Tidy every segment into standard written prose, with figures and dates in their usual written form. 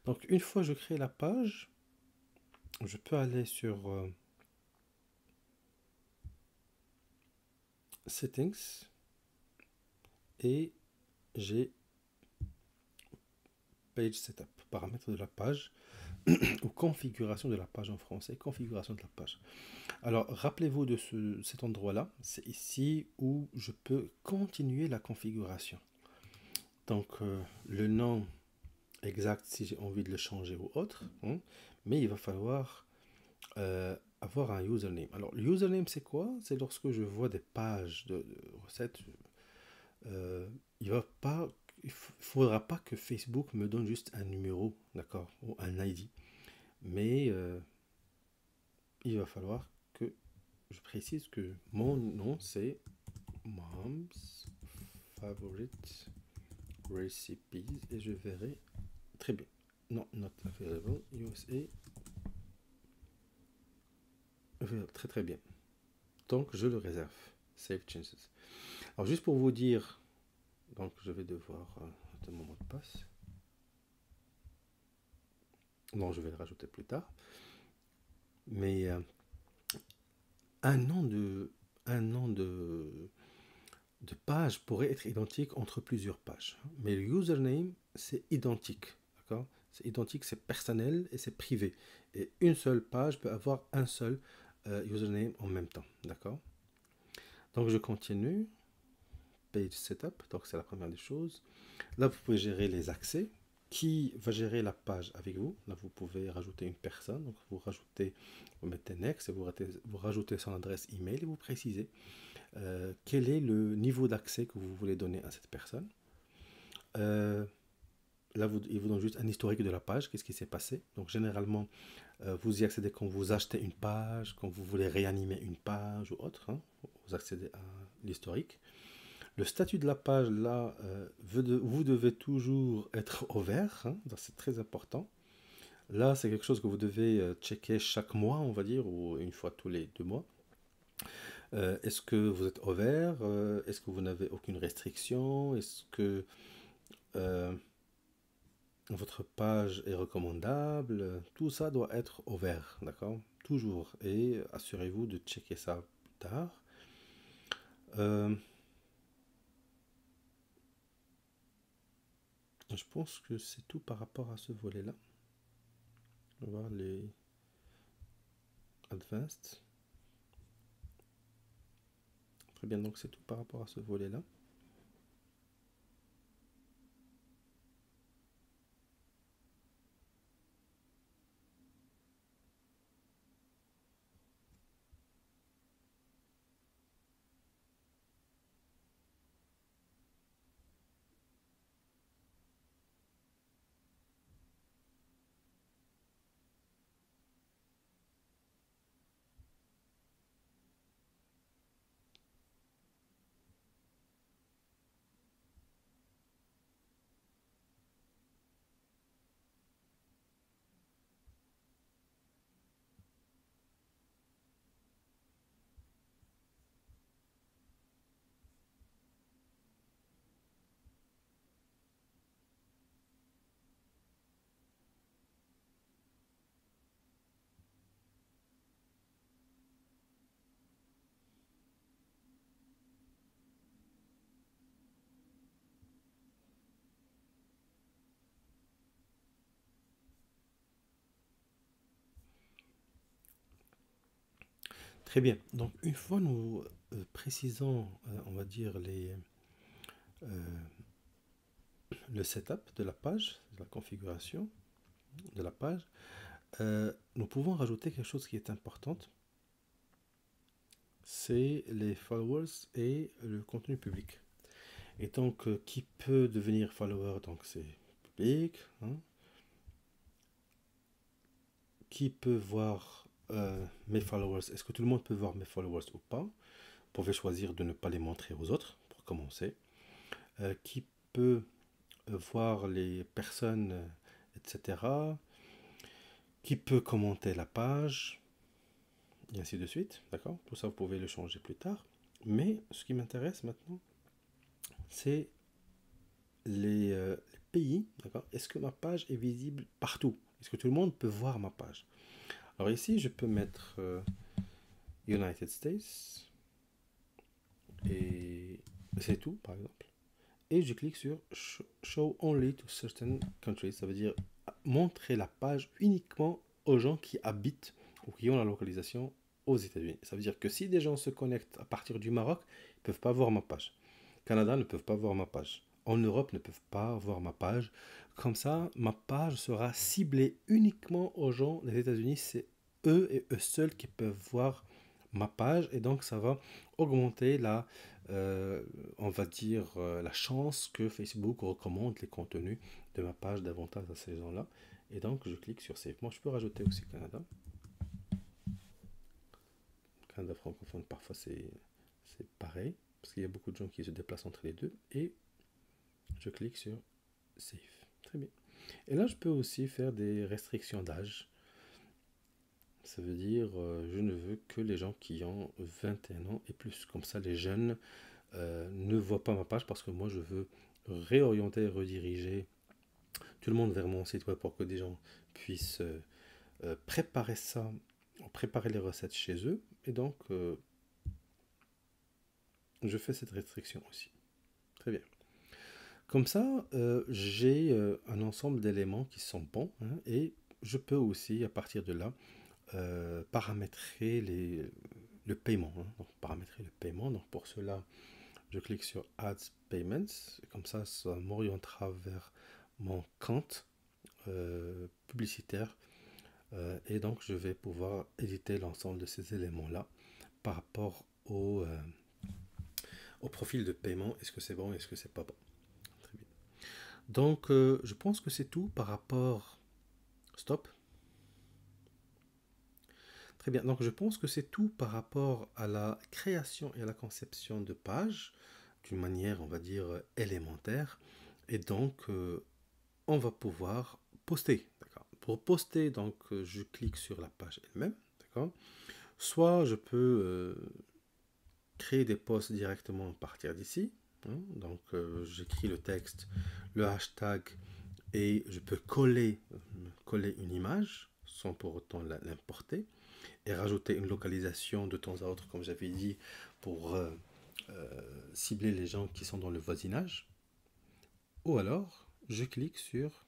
Donc une fois que je crée la page, je peux aller sur Settings et j'ai Page Setup, paramètres de la page ou configuration de la page en français, configuration de la page. Alors rappelez-vous de cet endroit-là, c'est ici où je peux continuer la configuration. Donc le nom exact si j'ai envie de le changer ou autre, hein, mais il va falloir avoir un username. Alors le username c'est quoi? C'est lorsque je vois des pages de recettes, il va pas, il faudra pas que Facebook me donne juste un numéro, d'accord, ou un ID, mais il va falloir que je précise que mon nom c'est Mom's Favorite Recipes et je verrai très bien. Non, not available, USA. Très très bien. Donc je le réserve. Save changes. Alors juste pour vous dire, donc je vais devoir de mon mot de passe. Non, je vais le rajouter plus tard. Mais un nom de page pourrait être identique entre plusieurs pages. Mais le username, c'est identique. D'accord? C'est identique, c'est personnel et c'est privé. Et une seule page peut avoir un seul username en même temps. D'accord? Donc je continue. Page Setup, donc c'est la première des choses. Là, vous pouvez gérer les accès. Qui va gérer la page avec vous? Là, vous pouvez rajouter une personne. Donc, vous mettez Next et vous rajoutez son adresse email et vous précisez quel est le niveau d'accès que vous voulez donner à cette personne. Là, il vous donne juste un historique de la page, qu'est-ce qui s'est passé. Donc, généralement, vous y accédez quand vous achetez une page, quand vous voulez réanimer une page ou autre. Hein, vous accédez à l'historique. Le statut de la page, là, vous devez toujours être au vert, hein, c'est très important. Là, c'est quelque chose que vous devez checker chaque mois, on va dire, ou une fois tous les 2 mois. Est-ce que vous êtes au vert? Est-ce que vous n'avez aucune restriction? Est-ce que euh, votre page est recommandable? Tout ça doit être au vert, d'accord? Toujours. Et assurez-vous de checker ça plus tard. Je pense que c'est tout par rapport à ce volet-là. On va voir les advanced. Très bien, donc c'est tout par rapport à ce volet-là. Très bien, donc une fois nous précisons, on va dire, euh, le setup de la page, la configuration de la page, nous pouvons rajouter quelque chose qui est important, c'est les followers et le contenu public. Et donc, qui peut devenir follower? Donc, c'est public. Hein. Qui peut voir mes followers? Est-ce que tout le monde peut voir mes followers ou pas? Vous pouvez choisir de ne pas les montrer aux autres, pour commencer. Qui peut voir les personnes, etc. Qui peut commenter la page, et ainsi de suite. D'accord? Tout ça, vous pouvez le changer plus tard. Mais ce qui m'intéresse maintenant, c'est les pays, d'accord, est-ce que ma page est visible partout? Est-ce que tout le monde peut voir ma page? Alors ici, je peux mettre United States et c'est tout, par exemple. Et je clique sur Show only to certain countries. Ça veut dire montrer la page uniquement aux gens qui habitent ou qui ont la localisation aux États-Unis. Ça veut dire que si des gens se connectent à partir du Maroc, ils ne peuvent pas voir ma page. Canada ne peuvent pas voir ma page. En Europe ne peuvent pas voir ma page. Comme ça, ma page sera ciblée uniquement aux gens des États-Unis. C'est eux et eux seuls qui peuvent voir ma page. Et donc, ça va augmenter on va dire, la chance que Facebook recommande les contenus de ma page davantage à ces gens-là. Et donc, je clique sur Save. Moi, je peux rajouter aussi Canada. Canada francophone, parfois, c'est pareil. Parce qu'il y a beaucoup de gens qui se déplacent entre les deux. Et je clique sur Save. Très bien. Et là, je peux aussi faire des restrictions d'âge. Ça veut dire, je ne veux que les gens qui ont 21 ans et plus. Comme ça, les jeunes ne voient pas ma page parce que moi, je veux réorienter, rediriger tout le monde vers mon site web pour que des gens puissent préparer ça, préparer les recettes chez eux. Et donc, je fais cette restriction aussi. Très bien. Comme ça, j'ai un ensemble d'éléments qui sont bons, hein, et je peux aussi, à partir de là, paramétrer le paiement. Hein. Donc, paramétrer le paiement. Donc, pour cela, je clique sur Add Payments. Comme ça m'orientera vers mon compte publicitaire. Et donc, je vais pouvoir éditer l'ensemble de ces éléments-là par rapport au profil de paiement. Est-ce que c'est bon? Est-ce que c'est pas bon? Très bien. Donc, je pense que c'est tout par rapport... Stop. Très bien. Donc, je pense que c'est tout par rapport à la création et à la conception de pages d'une manière, on va dire, élémentaire. Et donc, on va pouvoir poster. D'accord. Pour poster, donc, je clique sur la page elle-même. D'accord. Soit je peux créer des posts directement à partir d'ici. Hein. Donc, j'écris le texte, le hashtag, et je peux coller une image sans pour autant l'importer et rajouter une localisation de temps à autre, comme j'avais dit, pour cibler les gens qui sont dans le voisinage. Ou alors, je clique sur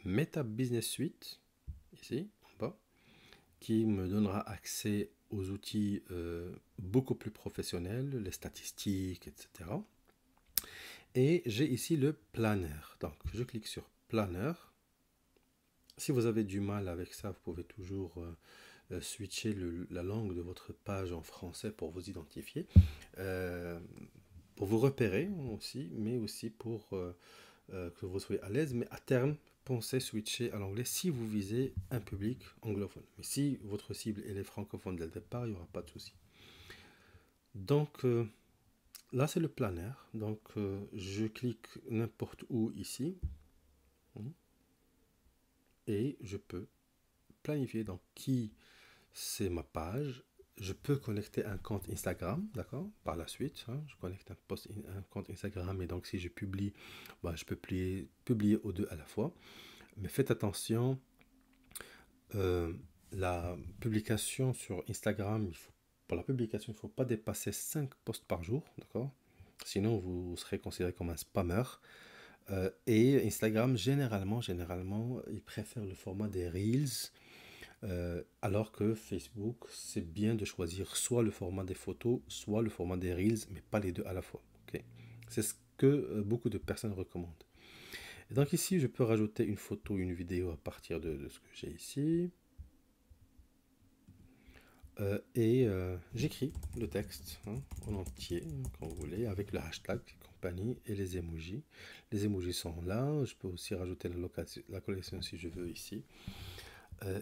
Meta Business Suite, ici, en bas, qui me donnera accès aux outils beaucoup plus professionnels, les statistiques, etc. Et j'ai ici le planner. Donc, je clique sur Planner. Si vous avez du mal avec ça, vous pouvez toujours switcher la langue de votre page en français pour vous identifier, pour vous repérer aussi, mais aussi pour que vous soyez à l'aise. Mais à terme, pensez switcher à l'anglais si vous visez un public anglophone. Mais si votre cible elle est francophone dès le départ, il n'y aura pas de souci. Donc là, c'est le planner. Donc je clique n'importe où ici et je peux planifier donc qui c'est ma page. Je peux connecter un compte Instagram, d'accord, par la suite. Hein, je connecte un compte Instagram et donc si je publie, je peux publier aux deux à la fois. Mais faites attention, la publication sur Instagram, pour la publication, il ne faut pas dépasser 5 posts par jour, d'accord. Sinon, vous serez considéré comme un spammer. Et Instagram, généralement, il préfère le format des Reels. Alors que Facebook, c'est bien de choisir soit le format des photos, soit le format des Reels, mais pas les deux à la fois. Okay. C'est ce que beaucoup de personnes recommandent. Et donc ici, je peux rajouter une photo, une vidéo à partir de ce que j'ai ici. J'écris le texte en entier, quand vous voulez, avec le hashtag compagnie et les emojis. Les emojis sont là. Je peux aussi rajouter la collection si je veux ici.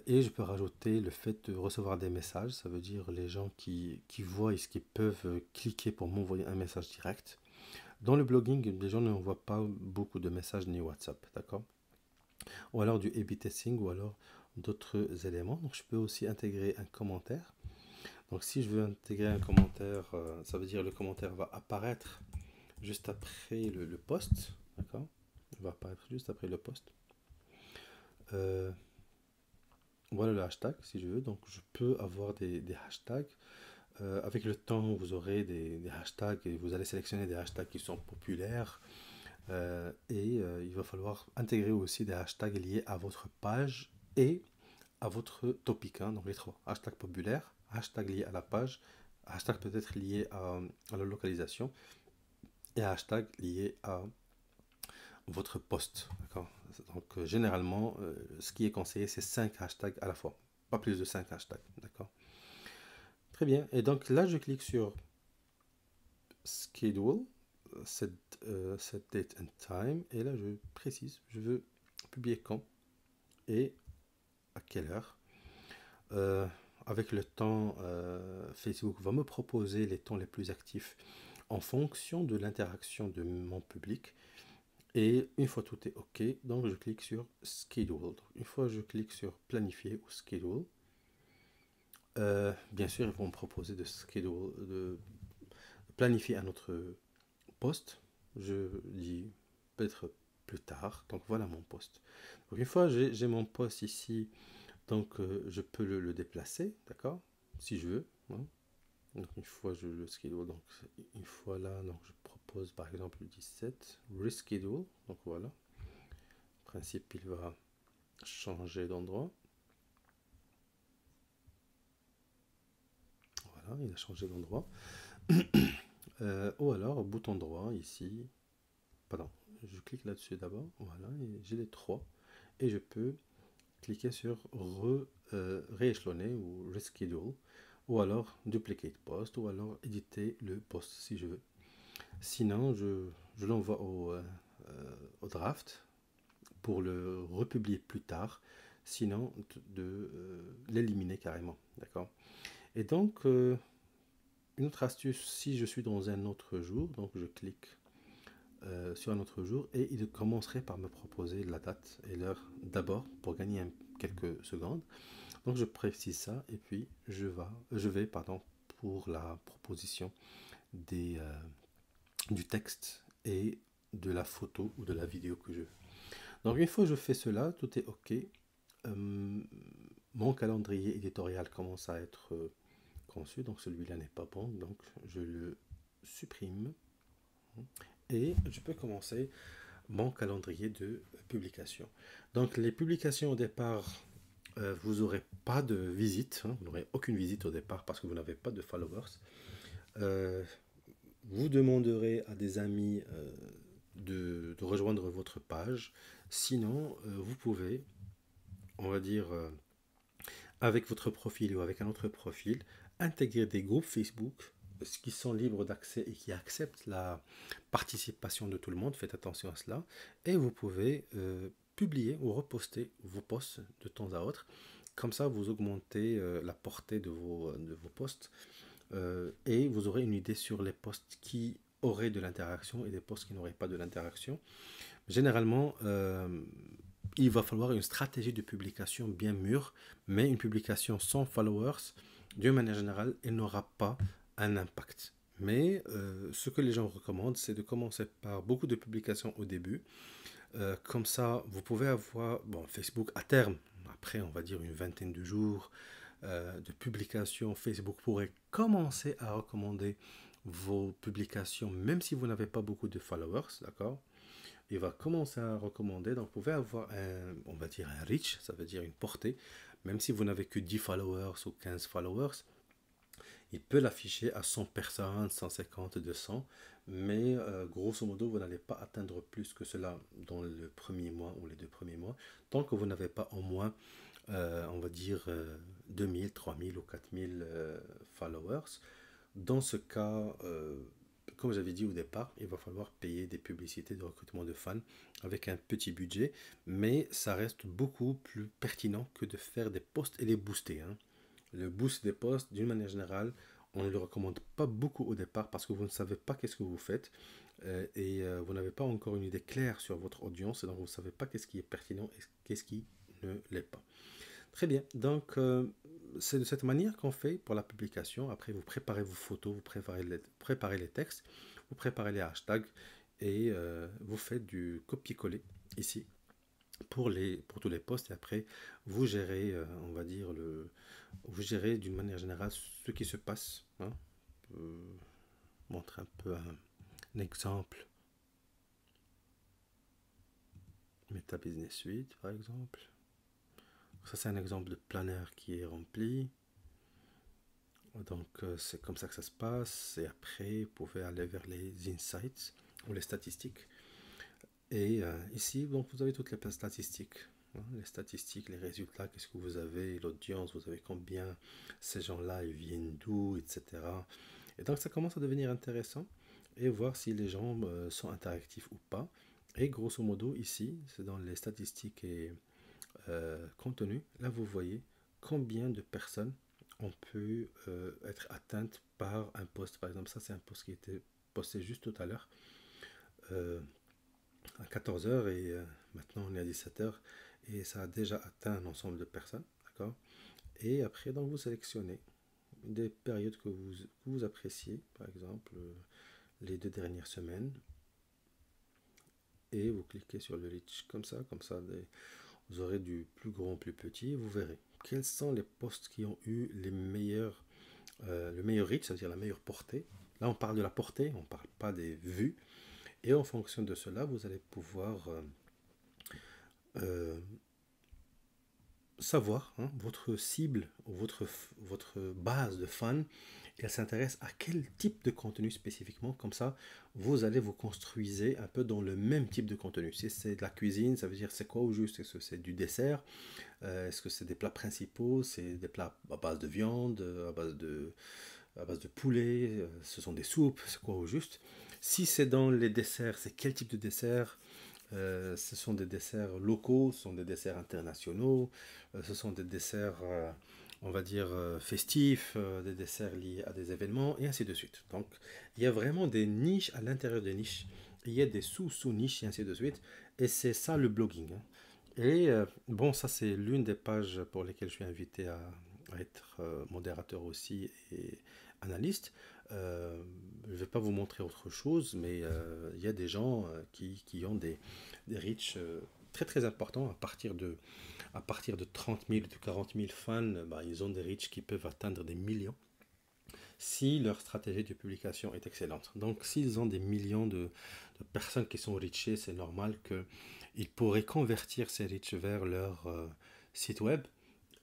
Et je peux rajouter le fait de recevoir des messages, ça veut dire les gens qui voient ce qu'ils peuvent cliquer pour m'envoyer un message direct. Dans le blogging, les gens n'envoient pas beaucoup de messages ni WhatsApp, d'accord? Ou alors du A/B testing, ou alors d'autres éléments. Donc je peux aussi intégrer un commentaire. Donc si je veux intégrer un commentaire, ça veut dire le commentaire va apparaître juste après le post, d'accord? Il va apparaître juste après le post. Voilà le hashtag si je veux. Donc je peux avoir des hashtags. Avec le temps, vous aurez des hashtags et vous allez sélectionner des hashtags qui sont populaires. Il va falloir intégrer aussi des hashtags liés à votre page et à votre topic. Hein, donc les trois. Hashtag populaire, hashtag lié à la page, hashtag peut-être lié à la localisation et hashtag lié à votre post. D'accord. Donc généralement, ce qui est conseillé, c'est 5 hashtags à la fois. Pas plus de 5 hashtags. D'accord. Très bien. Et donc là, je clique sur Schedule, set date and time. Et là, je précise, je veux publier quand et à quelle heure. Avec le temps, Facebook va me proposer les temps les plus actifs en fonction de l'interaction de mon public. Et une fois tout est OK, donc je clique sur Schedule. Donc, une fois je clique sur Planifier ou Schedule, bien sûr, ils vont me proposer de planifier un autre post. Je dis peut-être plus tard. Donc voilà mon post. Donc une fois j'ai mon post ici, donc je peux le déplacer, d'accord, si je veux. Hein. Donc une fois je le schedule, donc une fois là, donc je propose par exemple le 17, reschedule, donc voilà. En principe, il va changer d'endroit. Voilà, il a changé d'endroit. Ou alors, bouton droit ici. Pardon, je clique là-dessus d'abord. Voilà, j'ai les trois. Et je peux cliquer sur rééchelonner ou reschedule. Ou alors duplicate post. Ou alors éditer le post si je veux. Sinon, je l'envoie au draft pour le republier plus tard. Sinon, de l'éliminer carrément. D'accord. Et donc, une autre astuce, si je suis dans un autre jour, donc je clique sur un autre jour et il commencerait par me proposer la date et l'heure d'abord pour gagner quelques secondes. Donc je précise ça et puis je vais pour la proposition du texte et de la photo ou de la vidéo que je veux. Donc une fois que je fais cela, tout est OK. Mon calendrier éditorial commence à être conçu, donc celui-là n'est pas bon, donc je le supprime et je peux commencer mon calendrier de publication. Donc les publications au départ, vous n'aurez pas de visite, hein, vous n'aurez aucune visite au départ parce que vous n'avez pas de followers. Vous demanderez à des amis de rejoindre votre page. Sinon, vous pouvez, on va dire, avec votre profil ou avec un autre profil, intégrer des groupes Facebook qui sont libres d'accès et qui acceptent la participation de tout le monde. Faites attention à cela. Et vous pouvez publier ou reposter vos posts de temps à autre. Comme ça, vous augmentez la portée de vos posts et vous aurez une idée sur les posts qui auraient de l'interaction et des posts qui n'auraient pas de l'interaction. Généralement, il va falloir une stratégie de publication bien mûre, mais une publication sans followers, d'une manière générale, elle n'aura pas un impact. Mais ce que les gens recommandent, c'est de commencer par beaucoup de publications au début. Comme ça, vous pouvez avoir, Facebook à terme, après on va dire une vingtaine de jours de publications, Facebook pourrait commencer à recommander vos publications, même si vous n'avez pas beaucoup de followers, d'accord? Il va commencer à recommander, donc vous pouvez avoir on va dire un reach, ça veut dire une portée, même si vous n'avez que 10 followers ou 15 followers, il peut l'afficher à 100 personnes, 150, 200, mais grosso modo, vous n'allez pas atteindre plus que cela dans le premier mois ou les 2 premiers mois, tant que vous n'avez pas au moins, on va dire, 2000, 3000 ou 4000 followers. Dans ce cas, comme j'avais dit au départ, il va falloir payer des publicités de recrutement de fans avec un petit budget, mais ça reste beaucoup plus pertinent que de faire des posts et les booster. Hein. Le boost des posts, d'une manière générale, on ne le recommande pas beaucoup au départ parce que vous ne savez pas qu'est-ce que vous faites et vous n'avez pas encore une idée claire sur votre audience et donc vous ne savez pas qu'est-ce qui est pertinent et qu'est-ce qui ne l'est pas. Très bien, donc c'est de cette manière qu'on fait pour la publication. Après, vous préparez vos photos, vous préparez les textes, vous préparez les hashtags et vous faites du copier-coller ici pour tous les postes, et après vous gérez, on va dire, vous gérez d'une manière générale ce qui se passe, hein. Je montre un peu un exemple. Meta Business Suite par exemple. Ça c'est un exemple de planner qui est rempli. Donc c'est comme ça que ça se passe, et après vous pouvez aller vers les insights ou les statistiques. Et ici donc vous avez toutes les statistiques, hein, les statistiques, les résultats, qu'est-ce que vous avez, l'audience, vous avez combien, ces gens-là ils viennent d'où, etc. Et donc ça commence à devenir intéressant, et voir si les gens sont interactifs ou pas. Et grosso modo ici c'est dans les statistiques et contenu, là vous voyez combien de personnes on peut être atteinte par un post. Par exemple, ça c'est un post qui était posté juste tout à l'heure à 14 heures, et maintenant on est à 17 heures, et ça a déjà atteint un ensemble de personnes, d'accord. Et après donc vous sélectionnez des périodes que vous appréciez, par exemple les 2 dernières semaines, et vous cliquez sur le reach comme ça vous aurez du plus grand, plus petit, et vous verrez quels sont les posts qui ont eu le meilleur reach, c'est-à-dire la meilleure portée. Là, on parle de la portée, on ne parle pas des vues. Et en fonction de cela, vous allez pouvoir savoir, hein, votre cible, votre base de fans, elle s'intéresse à quel type de contenu spécifiquement. Comme ça, vous allez vous construiser un peu dans le même type de contenu. Si c'est de la cuisine, ça veut dire c'est quoi au juste? Est-ce que c'est du dessert? Est-ce que c'est des plats principaux? C'est des plats à base de viande, à base de poulet? Ce sont des soupes? C'est quoi au juste? Si c'est dans les desserts, c'est quel type de dessert? Ce sont des desserts locaux, ce sont des desserts internationaux, ce sont des desserts, on va dire, festifs, des desserts liés à des événements, et ainsi de suite. Donc, il y a vraiment des niches à l'intérieur des niches, il y a des sous-niches, et ainsi de suite, et c'est ça le blogging, hein. Et bon, ça c'est l'une des pages pour lesquelles je suis invité à être modérateur aussi et analyste. Je ne vais pas vous montrer autre chose, mais il y a des gens qui ont des reach très très importants. À partir de 30 000, de 40 000 fans, bah, ils ont des reach qui peuvent atteindre des millions si leur stratégie de publication est excellente. Donc s'ils ont des millions de personnes qui sont reachées, c'est normal qu'ils pourraient convertir ces reach vers leur site web,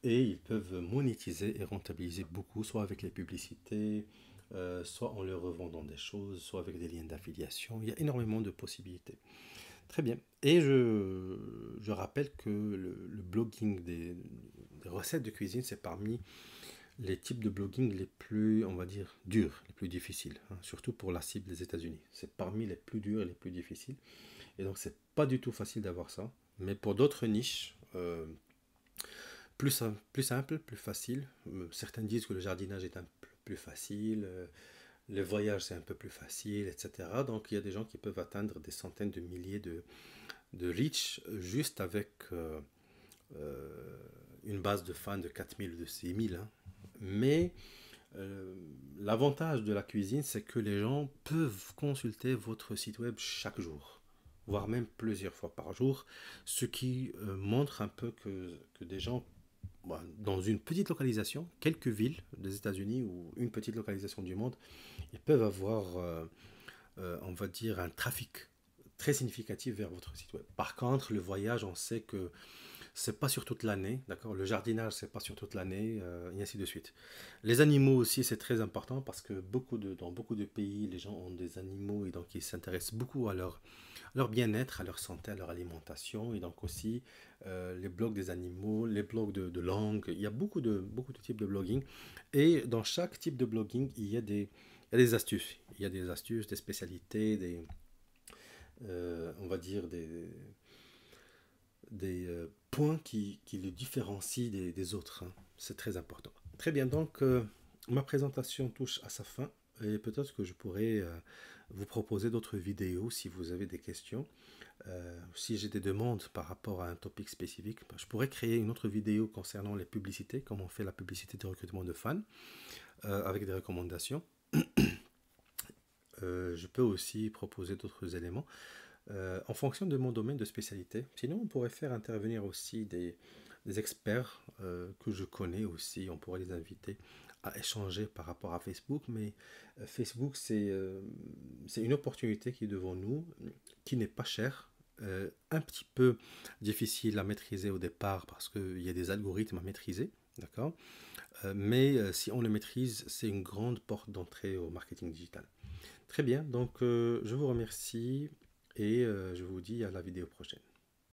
et ils peuvent monétiser et rentabiliser beaucoup, soit avec les publicités, soit en leur revendant des choses, soit avec des liens d'affiliation. Il y a énormément de possibilités. Très bien. Et je rappelle que le blogging des recettes de cuisine, c'est parmi les types de blogging les plus, on va dire, durs, les plus difficiles, hein, surtout pour la cible des États-Unis. C'est parmi les plus durs et les plus difficiles. Et donc, c'est pas du tout facile d'avoir ça. Mais pour d'autres niches, plus simple, plus facile. Certains disent que le jardinage est un peu plus facile, le voyage c'est un peu plus facile, etc. Donc il y a des gens qui peuvent atteindre des centaines de milliers de reach juste avec une base de fans de 4000 ou de 6000, hein. Mais l'avantage de la cuisine, c'est que les gens peuvent consulter votre site web chaque jour, voire même plusieurs fois par jour, ce qui montre un peu que des gens dans une petite localisation, quelques villes des États-Unis ou une petite localisation du monde, ils peuvent avoir, on va dire, un trafic très significatif vers votre site web. Par contre, le voyage, on sait que c'est pas sur toute l'année, d'accord. Le jardinage, c'est pas sur toute l'année, et ainsi de suite. Les animaux aussi, c'est très important parce que dans beaucoup de pays, les gens ont des animaux, et donc ils s'intéressent beaucoup à leur bien-être, à leur santé, à leur alimentation, et donc aussi les blogs des animaux, les blogs de langue. Il y a beaucoup de types de blogging, et dans chaque type de blogging, il y a des astuces. Il y a des astuces, des spécialités, on va dire des points qui le différencient des autres, hein. C'est très important. Très bien, donc ma présentation touche à sa fin, et peut-être que je pourrais vous proposer d'autres vidéos si vous avez des questions. Si j'ai des demandes par rapport à un topic spécifique, je pourrais créer une autre vidéo concernant les publicités, comment on fait la publicité de recrutement de fans, avec des recommandations. Je peux aussi proposer d'autres éléments en fonction de mon domaine de spécialité. Sinon, on pourrait faire intervenir aussi des experts que je connais aussi. On pourrait les inviter à échanger par rapport à Facebook. Mais Facebook, c'est une opportunité qui est devant nous, qui n'est pas chère. Un petit peu difficile à maîtriser au départ parce qu'il y a des algorithmes à maîtriser, d'accord? Mais si on le maîtrise, c'est une grande porte d'entrée au marketing digital. Très bien, donc je vous remercie et je vous dis à la vidéo prochaine.